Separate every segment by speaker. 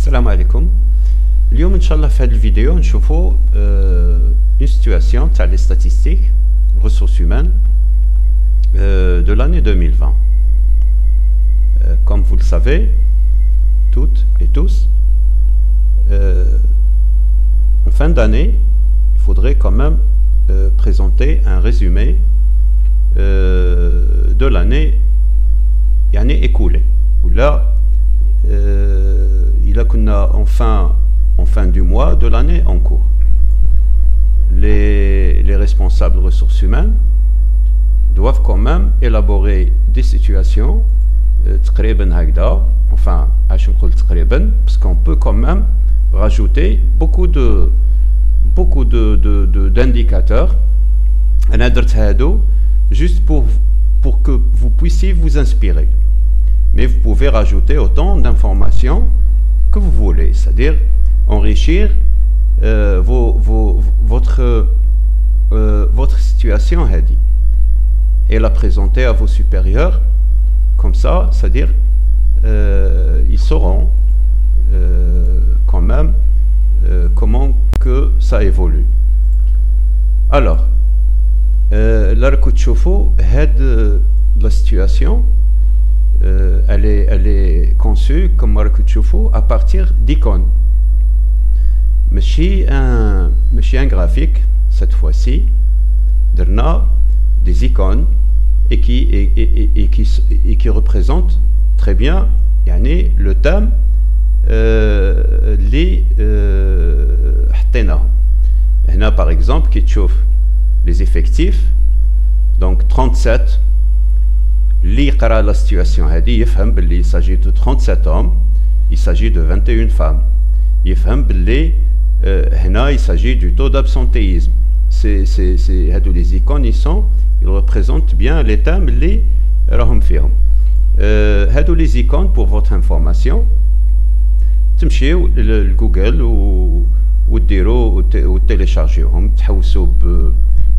Speaker 1: السلام عليكم. اليوم ان شاء الله في هذه الفيديو نشوفوا une situation تاع les statistiques ressources humaines de l'année 2020. Comme vous le savez toutes et tous, en fin d'année il faudrait quand même présenter un résumé de l'année écoulée. Là il a qu'on a en fin du mois de l'année en cours. Les responsables ressources humaines doivent quand même élaborer des situations enfin parce qu'on peut quand même rajouter beaucoup d'indicateurs juste pour que vous puissiez vous inspirer. Mais vous pouvez rajouter autant d'informations que vous voulez, c'est-à-dire enrichir votre situation et la présenter à vos supérieurs comme ça, c'est-à-dire ils sauront quand même comment que ça évolue. Alors là la situation elle est conçue comme à partir d'icônes. ماشي un graphique cette fois-ci. On a des icônes et qui représentent très bien le thème اللي حطيناهم. هنا par exemple qui تشوف les effectifs, donc 37. Li qara la situation هذه يفهم باللي il s'agit de 37 hommes, il s'agit de 21 femmes. يفهم باللي هنا il s'agit du taux d'absentéisme. هادو les icônes ils représentent bien les thèmes اللي راهم فيهم. هادو les icônes pour votre information تمشيو لجوجل وديروا وتيليشارجيوهم, تحوسوا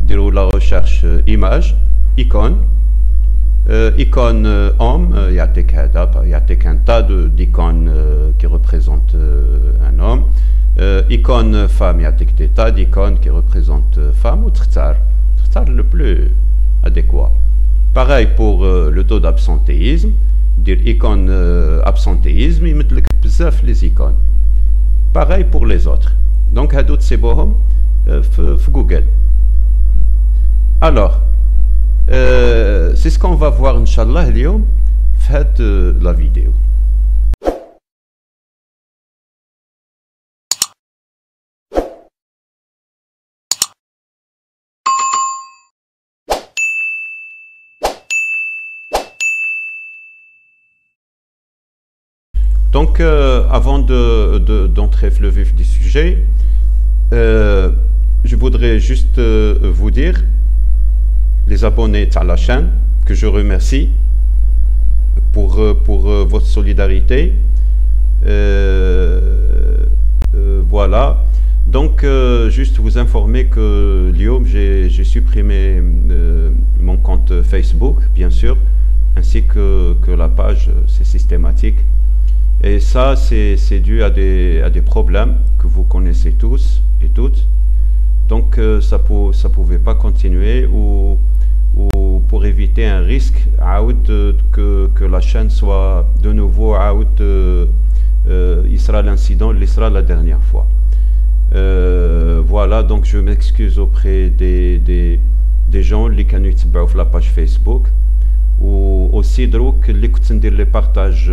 Speaker 1: ديروا la recherche image icône icône homme, يعطيك un tas d'icônes qui représentent un homme. Icône femme, يعطيك des tas d'icônes qui représentent femme, ou تختار le plus adéquat. Pareil pour le taux d'absentéisme, dire icône absentéisme, يمدلك بزاف les icônes. Pareil pour les autres. Donc هادو تسيبوهم في Google. Alors c'est ce qu'on va voir Inch'Allah اليوم في هاد la vidéo. Donc avant d'entrer dans le vif du sujet, je voudrais juste vous dire, les abonnés à la chaîne, que je remercie pour votre solidarité. Voilà. Donc juste vous informer que Liom, j'ai supprimé mon compte Facebook, bien sûr, ainsi que la page, c'est systématique. Et ça, c'est dû à des problèmes que vous connaissez tous et toutes. Donc ça pouvait pas continuer, ou pour éviter un risque que la chaîne soit de nouveau il sera l'incident, il sera la dernière fois. Voilà, donc je m'excuse auprès des gens qui ont utilisé la page Facebook, ou aussi اللي كنت ندير les partages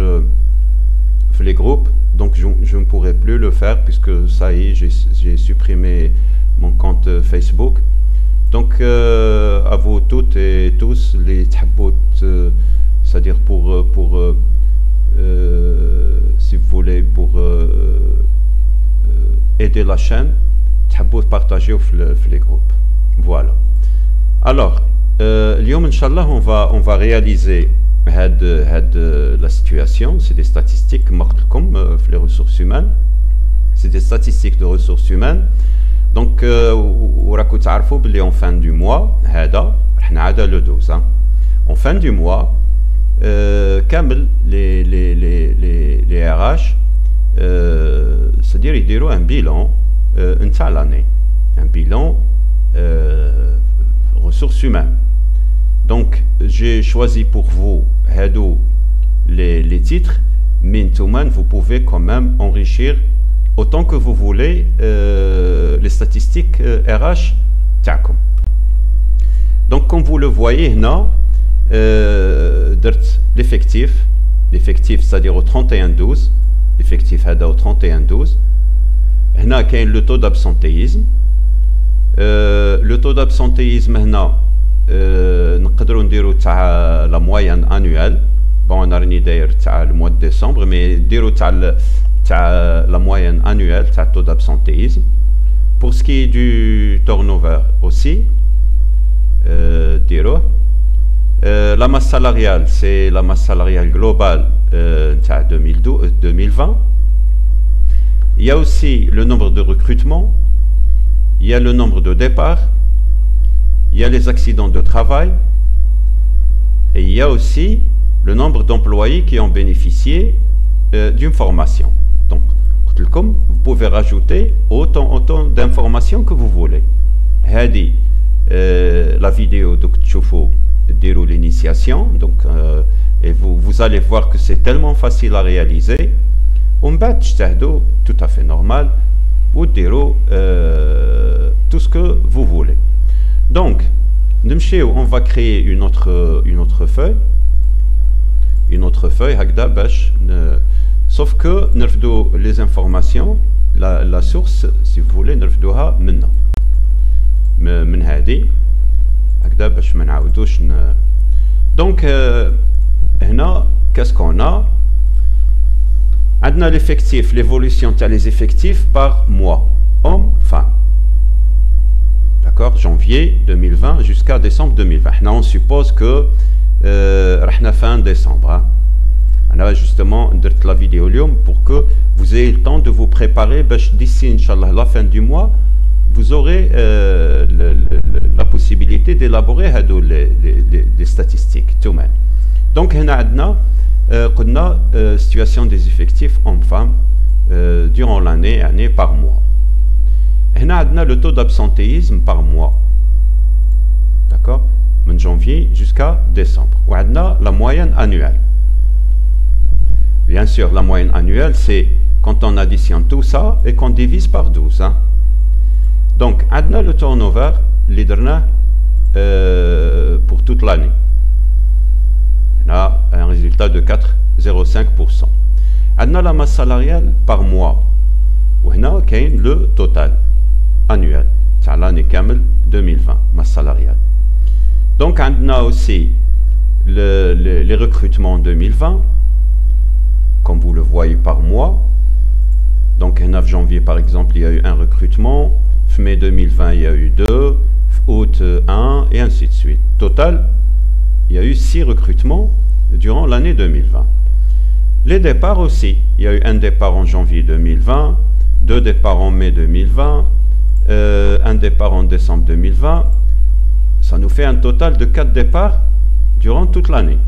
Speaker 1: les groupes, donc je ne pourrai plus le faire puisque ça y est, j'ai supprimé mon compte Facebook. Donc à vous toutes et tous les thabout, c'est-à-dire pour si vous voulez, pour aider la chaîne, thabout partager les groupes. Voilà. Alors اليوم Inch'Allah on va réaliser la situation. C'est des statistiques comme les ressources humaines, c'est des statistiques de ressources humaines. Donc وراكو تعرفوا بلي en fin du mois هذا رحنا عاده le 12 en fin du mois كامل les RH يديروا un bilan نتاع l'année, un bilan ressources humaines. Donc j'ai choisi pour vous les titres, mais vous pouvez quand même enrichir autant que vous voulez les statistiques RH تاعكم. Donc comme vous le voyez هنا درت l'effectif c'est-à-dire au 31/12, l'effectif هذا au 31/12. هنا كاين le taux d'absentéisme. Le taux d'absentéisme هنا نقدروا نديروا تاع la moyenne annuelle. Bon, on a راني داير تاع le mois de décembre, mais ديروا تاع la moyenne annuelle تاع taux d'absentéisme. Pour ce qui est du turnover aussi, ديروه. La masse salariale, c'est la masse salariale globale 2020. Il y a aussi le nombre de recrutements, il y a le nombre de départs, il y a les accidents de travail, et il y a aussi le nombre d'employés qui ont bénéficié d'une formation. Donc, vous pouvez rajouter autant d'informations que vous voulez. Hadi, la vidéo de déroule l'initiation, donc et vous allez voir que c'est tellement facile à réaliser. On bat tout à fait normal, ou déroule tout ce que vous voulez. Donc, on va créer une autre feuille, sauf que les informations, la source, si vous voulez, نرفدوها منا من هذه هكذا باش ما نعاودوش donc هنا qu'est-ce qu'on a عندنا l'effectif, l'évolution تاع les effectifs par mois, homme, femme, d'accord, janvier 2020 jusqu'à décembre 2020. Là on suppose que رحنا fin décembre. Là justement درت la vidéo اليوم pour que vous ayez le temps de vous préparer باش d'ici inchallah la fin du mois vous aurez la possibilité d'élaborer les statistiques. Donc, on a une situation des effectifs hommes-femmes durant l'année par mois. On a le taux d'absentéisme par mois. D'accord? De janvier jusqu'à décembre. On a la moyenne annuelle. Bien sûr, la moyenne annuelle, c'est quand on additionne tout ça et qu'on divise par 12. Hein. Donc, on a le turnover pour toute l'année. On a un résultat de 4,05%. On a la masse salariale par mois. On a le total annuel. C'est l'année 2020, masse salariale. Donc, on a aussi les recrutements 2020, comme vous le voyez par mois. Donc, le 9 janvier, par exemple, il y a eu un recrutement. Mai 2020, il y a eu 2, août 1, et ainsi de suite. Total, il y a eu 6 recrutements durant l'année 2020. Les départs aussi. Il y a eu un départ en janvier 2020, 2 départs en mai 2020, un départ en décembre 2020. Ça nous fait un total de 4 départs durant toute l'année.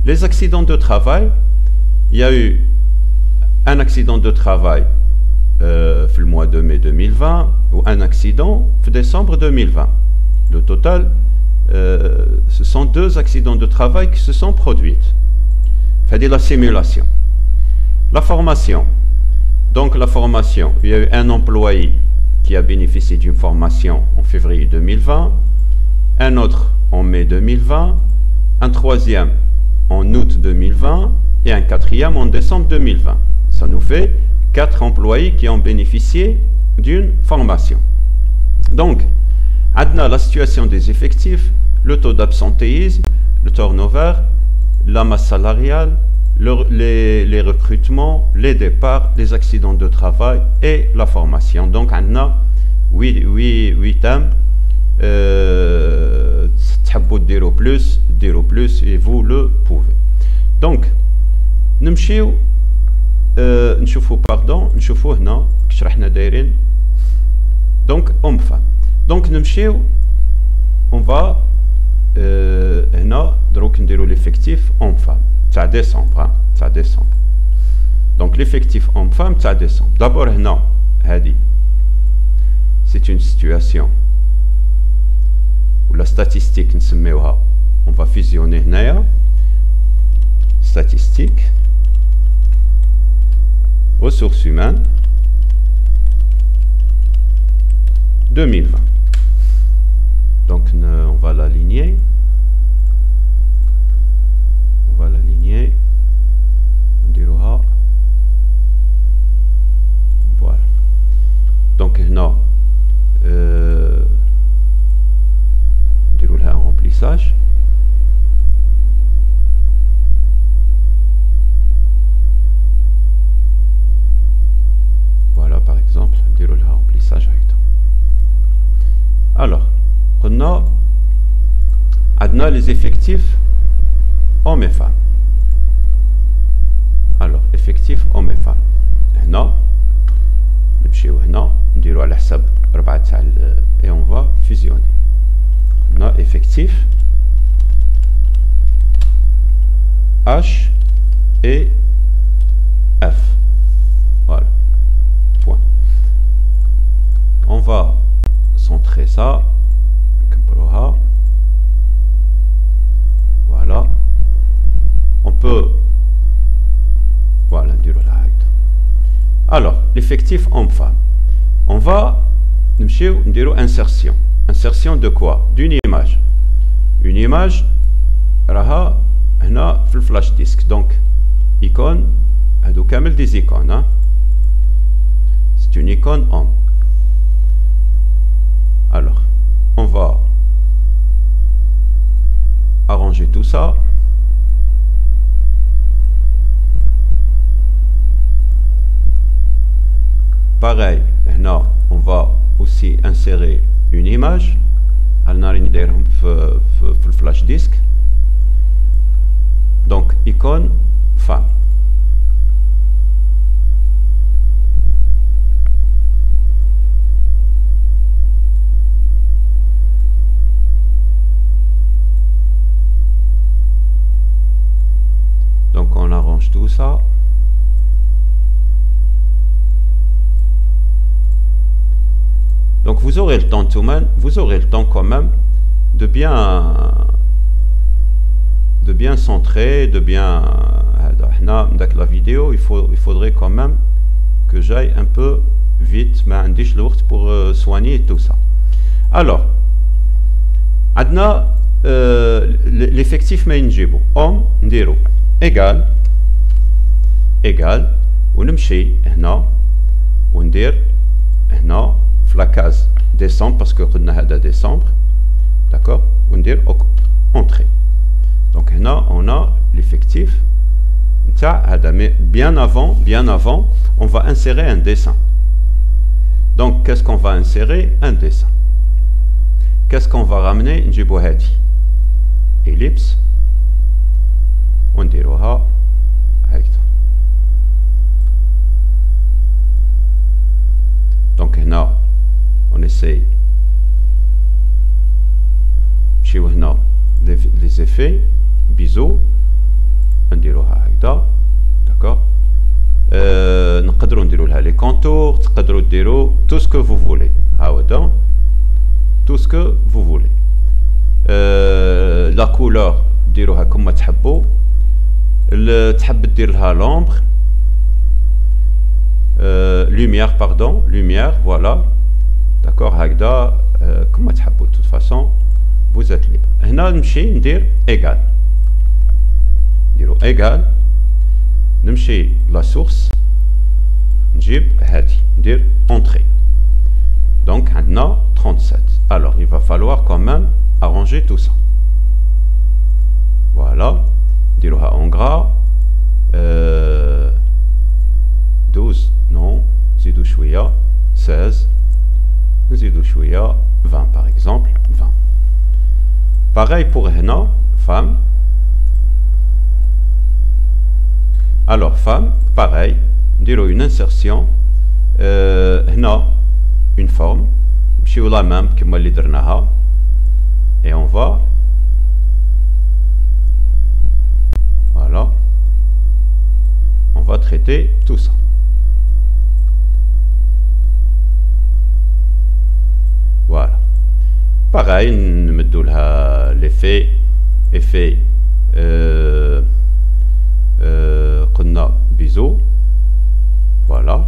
Speaker 1: Les accidents de travail, il y a eu un accident de travail le mois de mai 2020 ou un accident en décembre 2020. Le total, ce sont 2 accidents de travail qui se sont produits. C'est-à-dire la simulation. La formation. Donc la formation, il y a eu un employé qui a bénéficié d'une formation en février 2020, un autre en mai 2020, un troisième en août 2020 et un quatrième en décembre 2020. Ça nous fait 4 employés qui ont bénéficié d'une formation. Donc, on a la situation des effectifs, le taux d'absentéisme, le turnover, la masse salariale, les recrutements, les départs, les accidents de travail et la formation. Donc, on a 8 thèmes. تحبوا ديروا plus et vous le pouvez. Donc, نمشيو نشوفوا نشوفوا هنا كيش راحنا دايرين. Donc homme femme. Donc نمشيو on va هنا دروك نديروا l'effectif homme femme تاع décembre تاع décembre. Donc l'effectif homme-femme تاع décembre. D'abord هنا هذه c'est une situation ou la statistique نسميوها, on va fusionner هنايا statistique ressources humaines 2020. Donc on va l'aligner. On va l'aligner. On dira voilà. Donc non. On déroule un remplissage. Voilà par exemple, on déroule un remplissage avec toi. Alors, on a les effectifs hommes et femmes. Alors, effectifs hommes et femmes. هنا نمشيو هنا نديرو على حساب 4 تاع et on va fusionner. On a effectif H et F. Voilà. Point. On va centrer ça. Voilà. On peut voilà dire la règle. Alors l'effectif homme-femme, on va dire insertion. Insertion de quoi? D'une image. Une image راها هنا في الفلاش ديسك. Donc icône هادو كامل des icônes hein. C'est une icône homme. Alors on va arranger tout ça. Pareil, maintenant on va aussi insérer une image. Le flash disk. Donc icône femme. Donc on arrange tout ça. Donc vous aurez le temps tout de même, vous aurez le temps quand même de bien centrer, de bien la vidéo, il faudrait quand même que j'aille un peu vite, mais عنديش الوقت pour soigner tout ça. Alors عندنا l'effectif ما نجيبو homme نديرو égal ونمشي هنا وندير هنا في la case décembre parce que قلنا هذا décembre, d'accord, وندير entrée. Donc هنا on a l'effectif نتاع هذا, mais bien avant on va insérer un dessin. Donc qu'est-ce qu'on va insérer? Un dessin. Qu'est-ce qu'on va ramener? نجيبو هذه ellipse ونديروها هكذا. Donc هنا on essaye نمشيو هنا les effets biseau نديروها هكذا, d'accord. نقدروا نديروا لها les contours, تقدروا ديروا tout ce que vous voulez. هاودا tout ce que vous voulez. la couleur ديروها كما تحبوا. تحب دير لها l'ombre, lumière pardon, lumière, voilà, d'accord, هكذا كما تحبوا. de toute façon vous êtes libre. هنا نمشي ندير égal, نديرو égal, نمشي la source نجيب هذه ندير entrée. Donc عندنا 37. Alors il va falloir quand même arranger tout ça. Voilà, نديروها en gras. 12 non, نزيدو شوية 16, نزيدو شوية 20 par exemple, 20. Pareil pour هنا femme. Alors femme, pareil, نديرو une insertion. هنا une forme, نمشيو la même كما اللي درناها et on va voilà, on va traiter tout ça. Voilà. Pareil, nous mettons l'effet biseau. Voilà.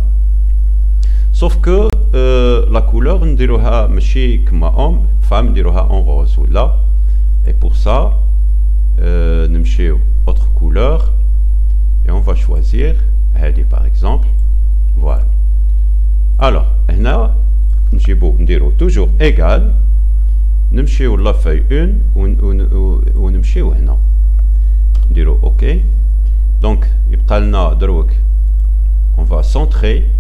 Speaker 1: Sauf que la couleur, nous dirons comme homme, femme, nous dirons en rose. Là. Et pour ça, nous mettons autre couleur et on va choisir, par exemple. Voilà. Alors, là, nous dirons toujours égal. Nous mettons la feuille 1 ou nous mettons là. Nous dirons OK. Donc, on va centrer.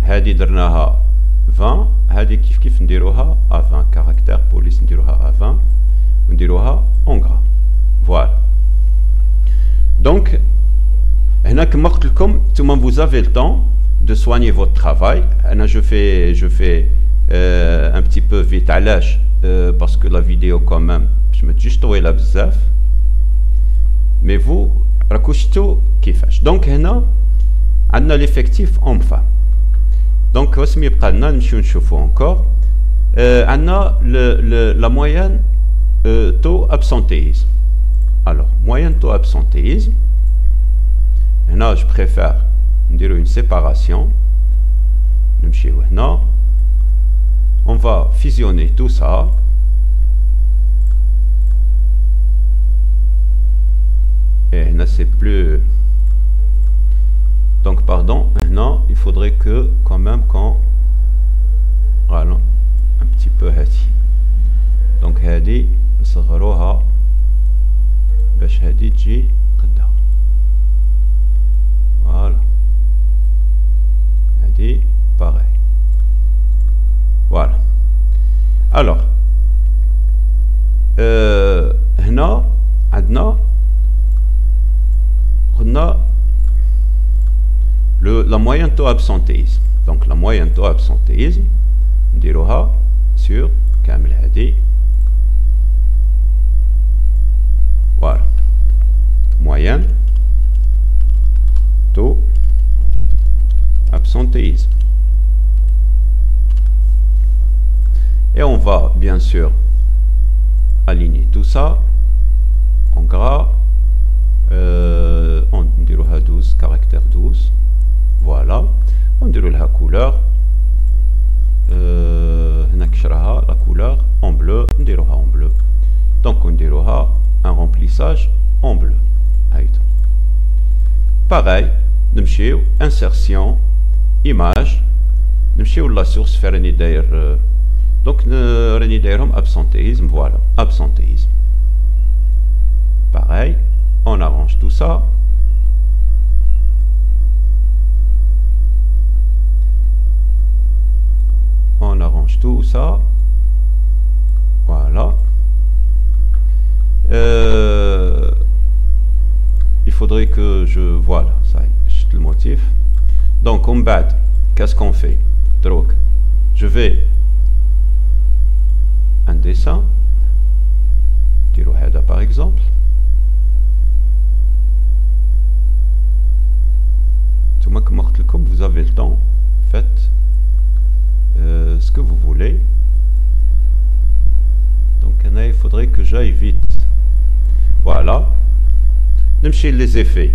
Speaker 1: هذه درناها 20 هذه كيف نديروها à 20 caractère police نديروها à 20 ونديروها en gras. Voilà. Donc هنا كما قلت لكم نتوما vous avez le temps de soigner votre travail. أنا je fais un petit peu vite علاش parce que la vidéo quand même باش ما تجيش طويله بزاف. Mais vous راكو شفتوا كيفاش. Donc هنا عندنا l'effectif homme-femme. Donc, واش يبقى لنا نمشيو نشوفو encore. عندنا la moyenne taux absentéisme. Alors, moyenne taux absentéisme. هنا je préfère نديرو une séparation. نمشيو هنا. On va fusionner tout ça. Et là, c'est plus... Donc, pardon, maintenant, il faudrait que, quand même, qu'on rallonge un petit peu هذه. Donc, هذه نصغروها باش هذه تجي قدها. Voilà. هذه pareil. Voilà. Alors, هنا عندنا قلنا la moyenne taux absentéisme. Donc la moyenne taux absentéisme نديروها sur كامل هذه. Voilà. Moyenne taux absentéisme. Et on va bien sûr aligner tout ça en gras. On dirait 12, caractère 12. Voilà. On dirait la couleur. La couleur en bleu. On dirait en bleu. Donc on dirait un remplissage en bleu. Pareil. Nous insertion, image. Nous la source faire une idée. Donc nous absentéisme. Voilà. Absentéisme. Pareil. On arrange tout ça. On arrange tout ça. Voilà. Il faudrait que je... Voilà, ça y est, juste le motif. Donc, on bat. Qu'est-ce qu'on fait? Donc, je vais... Un dessin. Tiro Heda par exemple. Comme vous avez le temps, faites ce que vous voulez. Donc il faudrait que j'aille vite. Voilà. Nimshi les effets.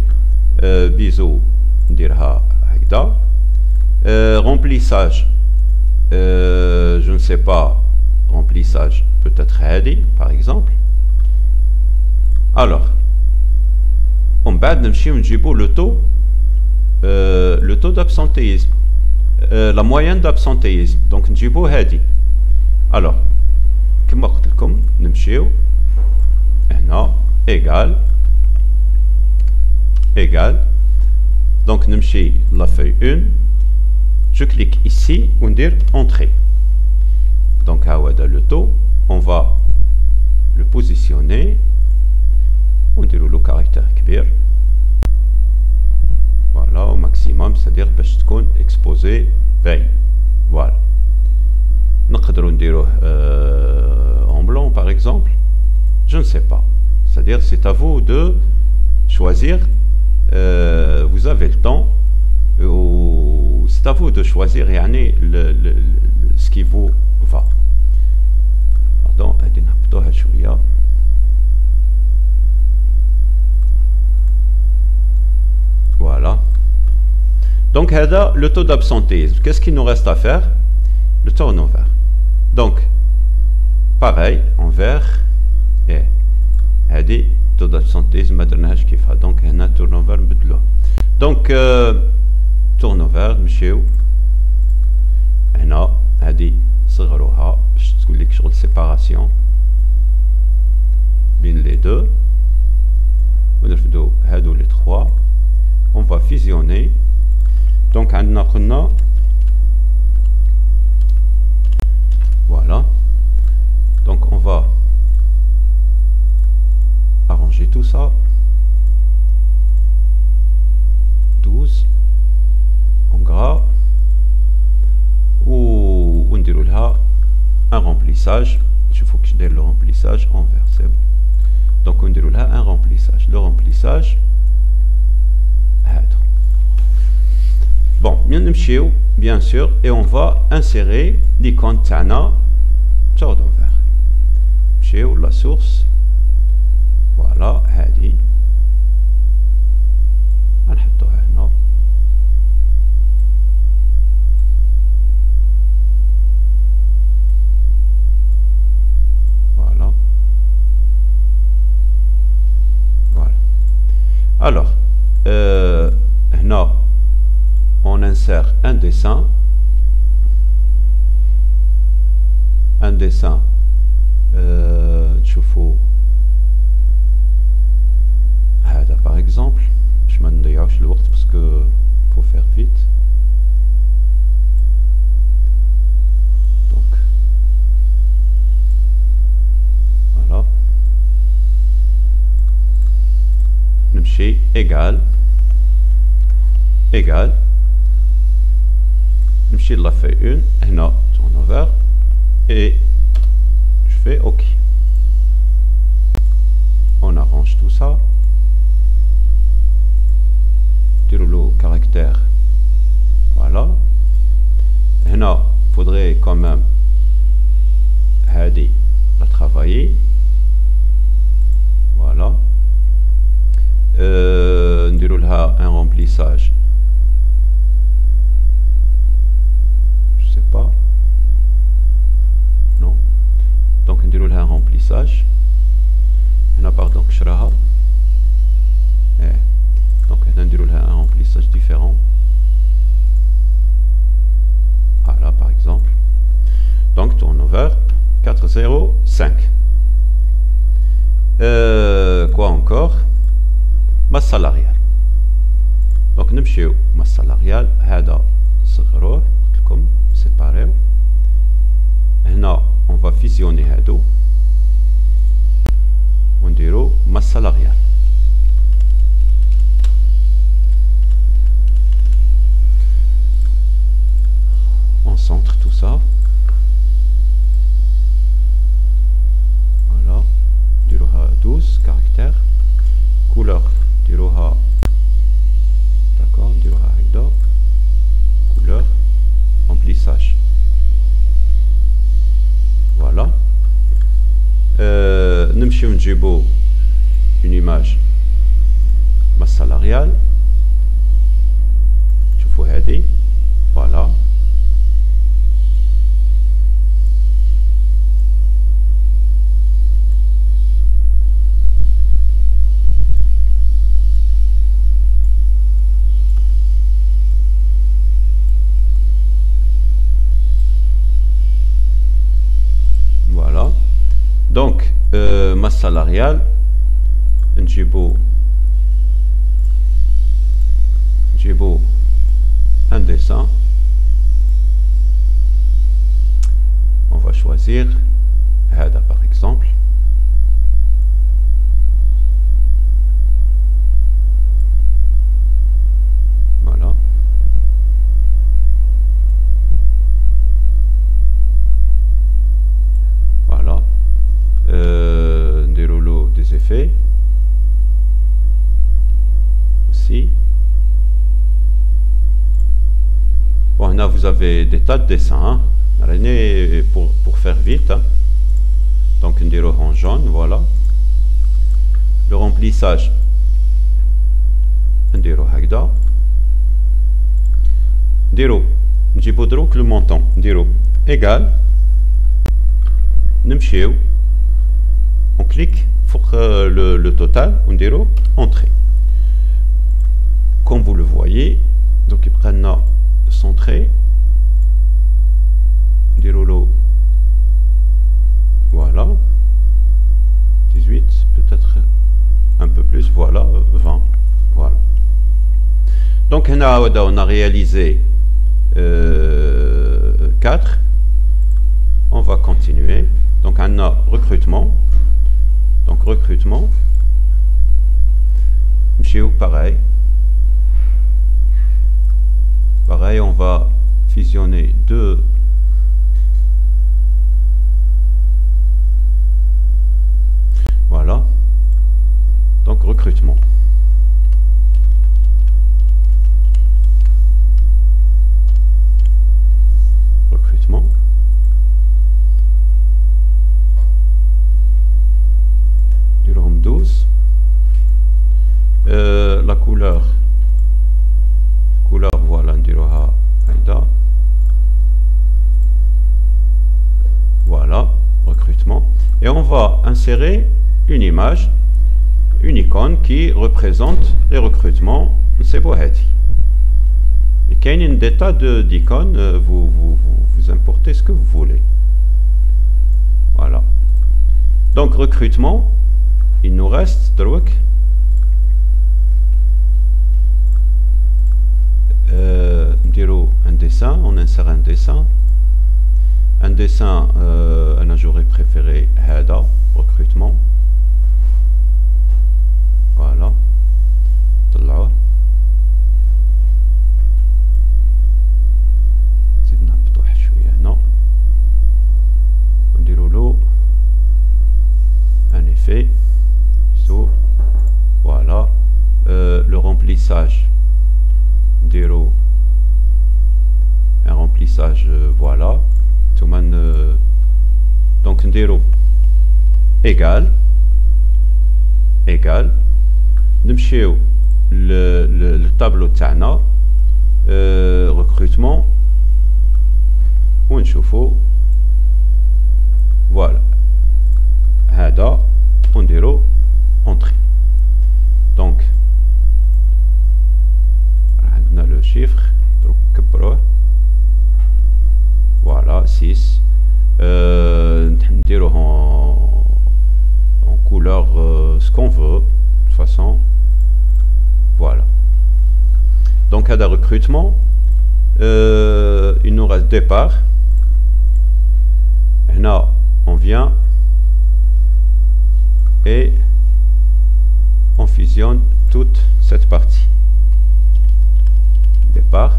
Speaker 1: Biseau, dirha hagda. Remplissage. Je ne sais pas. Remplissage peut-être hadi par exemple. Alors, on bat nimshi njibo le taux d'absentéisme, la moyenne d'absentéisme. Donc نجيبو هذه. Alors كما قلت لكم نمشيو هنا égal. Donc نمشي la feuille 1, je clique ici on dit entrée. Donc هذا le taux, on va le positionner, on dit le caractère كبير. Voilà, au maximum, c'est-à-dire باش تكون exposé باين. Voilà. نقدروا نديروه en blanc par exemple. Je ne sais pas. C'est-à-dire c'est à vous de choisir vous avez le temps. C'est à vous de choisir ce qui vous va. Voilà. Donc, le taux d'absentéisme. Qu'est-ce qu'il nous reste à faire? Le turnover. Donc, pareil, en vert, et le taux d'absentéisme, donc, un turnover. Donc, turnover, monsieur, هنا هذه صغروها باش تقول لك شغل séparation بين les deux. ونرفدو هادو les trois. On va fusionner. Donc, عندنا قلنا voilà. Donc, on va arranger tout ça. 12 en gras. Ou on déroule un remplissage. Il faut que je déroule le remplissage en vert. C'est bon. Donc, on déroule un remplissage. Le remplissage. Bon, bien sûr, et on va insérer l'icône Tana turnover. La source. Voilà, هذه. نحطوها هنا. Voilà. Voilà. Alors, هنا on insère un dessin. Un dessin. تشوفوا هذا par exemple. Je m'en نضيعوش الوقت parce que faut faire vite. Donc voilà. نمشي égal نمشي la feuille 1 هنا turnover et je fais OK. On arrange tout ça. Le caractère. Voilà. Là, il faudrait quand même la travailler. Voilà. Un remplissage. Je sais pas. Non. Donc, on déroule un remplissage. Là, pardon, كشراها. Donc, on déroule un remplissage différent. Voilà, par exemple. Donc, turnover 405. Quoi encore? Masse salariale. Donc, نمشيو masse salariale. هذا صغروه قلت لكم séparéo. هنا on va fusionner هادو ونديرو masse salariale. On centre tout ça. Voilà. Diroha 12 caractères. Couleur. Diroha. D'accord. Diroha Rida. Couleur. Remplissage. Voilà. نمشيو نجيبو une image masse salariale. شوفوا هذه. Voilà. Voilà. Donc, masse salariale, نجيبو un dessin. On va choisir هذا par exemple. Voilà. Voilà. Des rouleaux, des effets aussi. là vous avez des tas de dessins, hein. Pour faire vite, hein. Donc on dirait en jaune, voilà. Le remplissage, on dirait هكذا. نجيبو دروك le montant, نديرو égal. نمشيو on clique sur le total, on dirait entrée. Comme vous le voyez, donc il prend centré, déroulo, voilà, 18, peut-être un peu plus, voilà, 20, voilà. Donc on a réalisé 4, on va continuer. Donc on a recrutement, donc recrutement, pareil, on va fusionner deux, voilà, donc recrutement. Durham 12. La couleur, voilà, on dirait voilà, recrutement. Et on va insérer une image, une icône qui représente les recrutements. C'est beau. Et qu'il y a une tas d'icônes, vous importez ce que vous voulez. Voilà. Donc recrutement, il nous reste un dessin, on insère un dessin. J'aurais préféré هذا recrutement. Voilà. طلعوه. زيد نهبطو واحد شوية هنا. ونديرو له un effet. Voilà. Le remplissage. نديرو un remplissage, voilà. Donc نديرو égal. نمشيو le tableau تاعنا recrutement ونشوفو voilà هذا ونديرو entrée. Donc عندنا le chiffre donc كبروه voilà 6. نديروه en couleur ce qu'on veut de toute façon. Voilà. Donc à recrutement, il nous reste départ. Et là, on vient et on fusionne toute cette partie. Départ.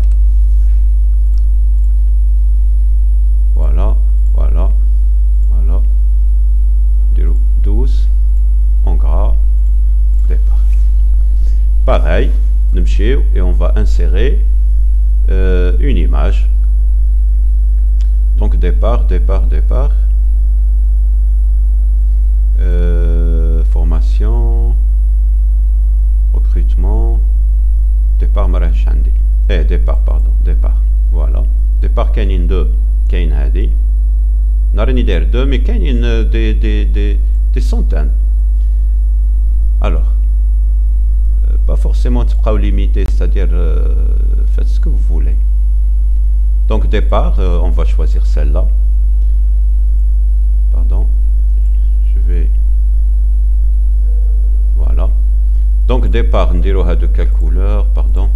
Speaker 1: Voilà. 12 en gras. Départ. Pareil, et on va insérer une image. Donc départ, formation, recrutement, départ marachandi. Départ, voilà. Départ كاينين 2 كاين هذه. نارني داير 2 mais كاينين des centaines. Alors pas forcément limité, c'est-à-dire faites ce que vous voulez. Donc départ, on va choisir celle-là. Pardon, je vais, voilà. Donc départ, on dirait de quelle couleur, pardon.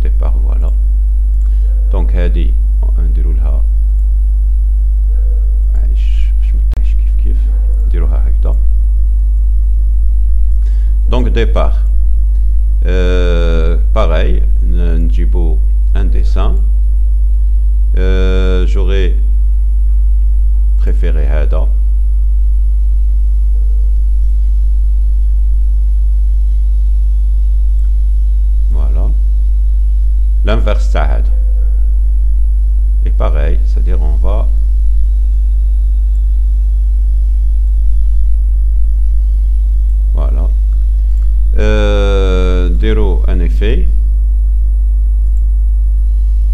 Speaker 1: Départ, voilà. Donc هذه نديرو لها معليش باش متاعش كيف نديروها هكذا. Donc départ. Pareil, نجيبو un dessin. J'aurais préféré هذا. Voilà. L'inverse تاع هذا. Et pareil, c'est-à-dire on va voilà, déro un effet,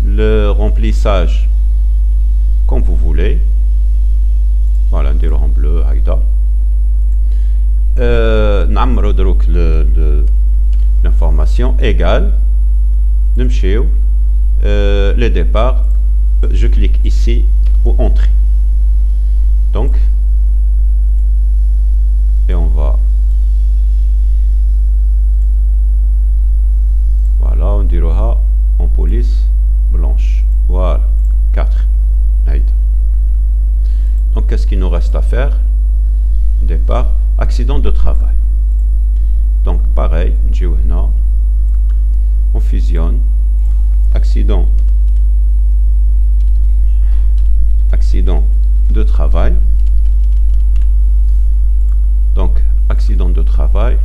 Speaker 1: le remplissage comme vous voulez, voilà, on déro en bleu, haïda. نعمرو دروك l'information égale نمشيو le départ, je clique ici pour entrer, donc et on va voilà, on dira en police blanche, voilà, 4. Donc qu'est-ce qu'il nous reste à faire? Départ, accident de travail. Donc pareil, on fusionne accident de travail. Donc accident de travail,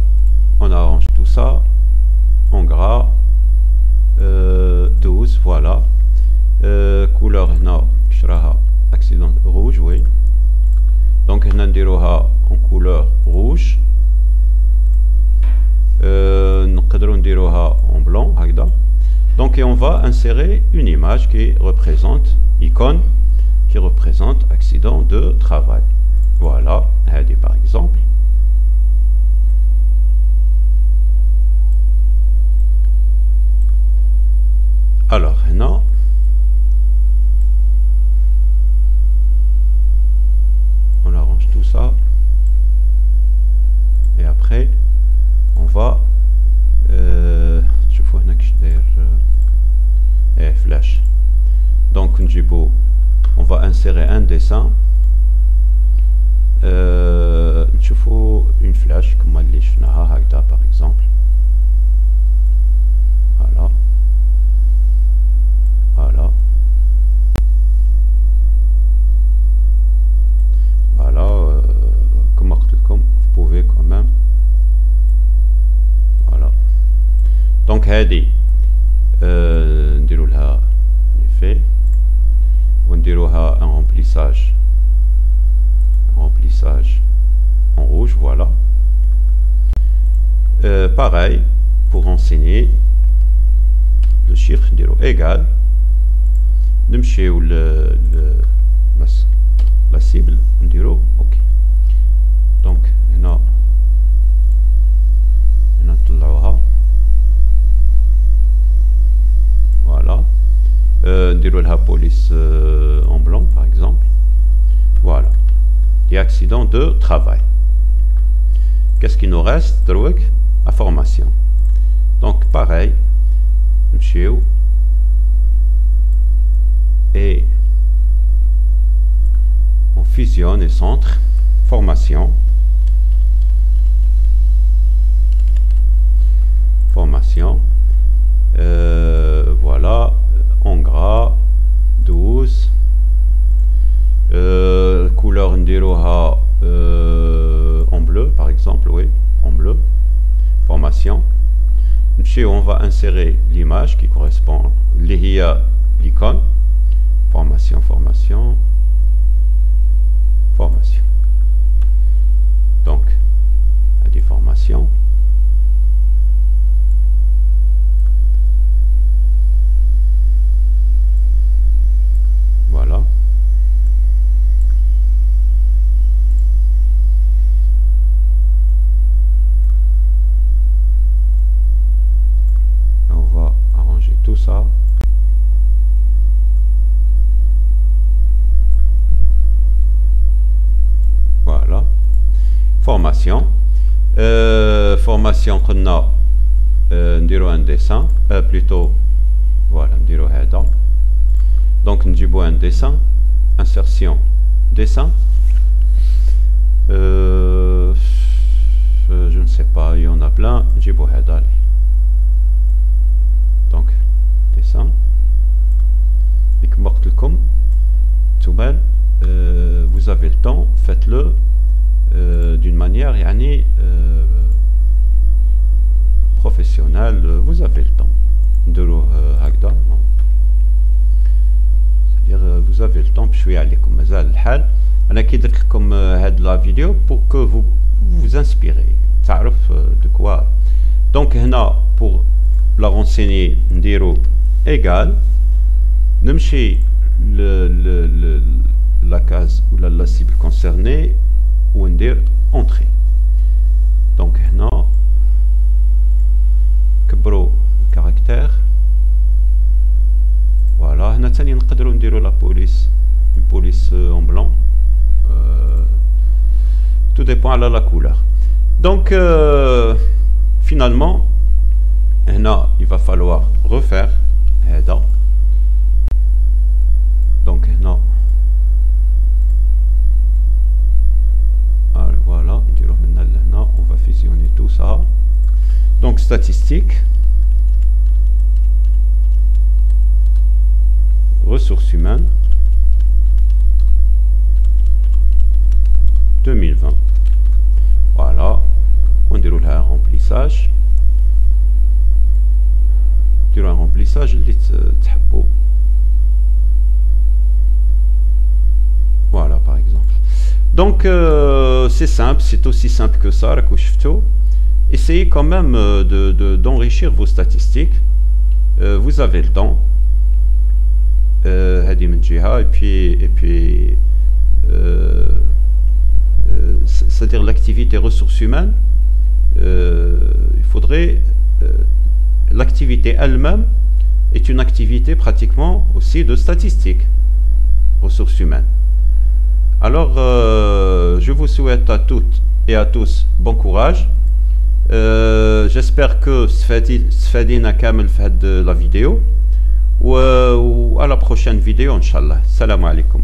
Speaker 1: on arrange tout ça en gras, 12, voilà. Couleur accident rouge, oui. Donc on نديروها en couleur rouge, نقدروا نديروها en blanc هكذا. Donc et on va insérer une image qui représente icône qui représente accident de travail. Voilà, هذه par exemple. Alors هنا on arrange tout ça et après on va شوفوا هنا كيش داير flash. Donc نجيبو on va insérer un dessin, نشوفوا une flash كما اللي شفناها هكذا par exemple. Voilà, voilà, voilà, comme vous pouvez quand même, voilà. Donc هذه نديروا لها effet ونديروها un remplissage en rouge, voilà. Pareil pour renseigner le chiffre نديرو égal, نمشيو la cible نديرو ok. Donc هنا نطلعوها voilà, نديرو لها police en blanc par exemple, voilà. Et accident de travail. Qu'est-ce qu'il nous reste? Information. Donc pareil, نمشيو et on fusionne et centre formation, voilà, en gras 12, couleur نديروها en bleu par exemple, oui, en bleu, formation. On va insérer l'image qui correspond, l'icône, formation. Donc à des formations, voilà. On va arranger tout ça. Voilà. Formation. Formation qu'on a un dessin, plutôt voilà, هذا. Donc نجيبو un dessin, insertion, dessin. Je ne sais pas, il y en a plein. نجيبو هذا. Donc dessin. Et كما قلت لكم نتوما vous avez le temps, faites-le d'une manière يعني professionnelle, vous avez le temps. نديروه هكذا. C'est-à-dire شويه عليكم مازال الحال. انا كي درت لكم هاد لا فيديو pour que vous vous inspirez تعرف de quoi. Donc هنا pour la renseigner نديرو égal نمشي la case ou la cible concernée وندير entrée. Donc هنا كبروا الكاركتير. Voilà, هنا تاني نقدروا نديروا لا بوليس une police en blanc. Tout dépend على la couleur. Donc finalement هنا il va falloir refaire هذا. Donc هنا voilà نديروه من هنا لهنا. On va fusionner tout ça. Donc statistique, ressources humaines 2020. Voilà, on déroule un remplissage. Un remplissage اللي تحبوا. Voilà par exemple. Donc c'est simple, c'est aussi simple que ça. راكو شفتوا. Essayez quand même d'enrichir vos statistiques. Vous avez le temps. هذه من جهة et puis c'est-à-dire l'activité ressources humaines. Il faudrait l'activité elle-même est une activité pratiquement aussi de statistique ressources humaines. Alors je vous souhaite à toutes et à tous bon courage. J'espère que استفادينا كامل في هاد la vidéo. و à la prochaine vidéo Inch'Allah. Salam alaikum.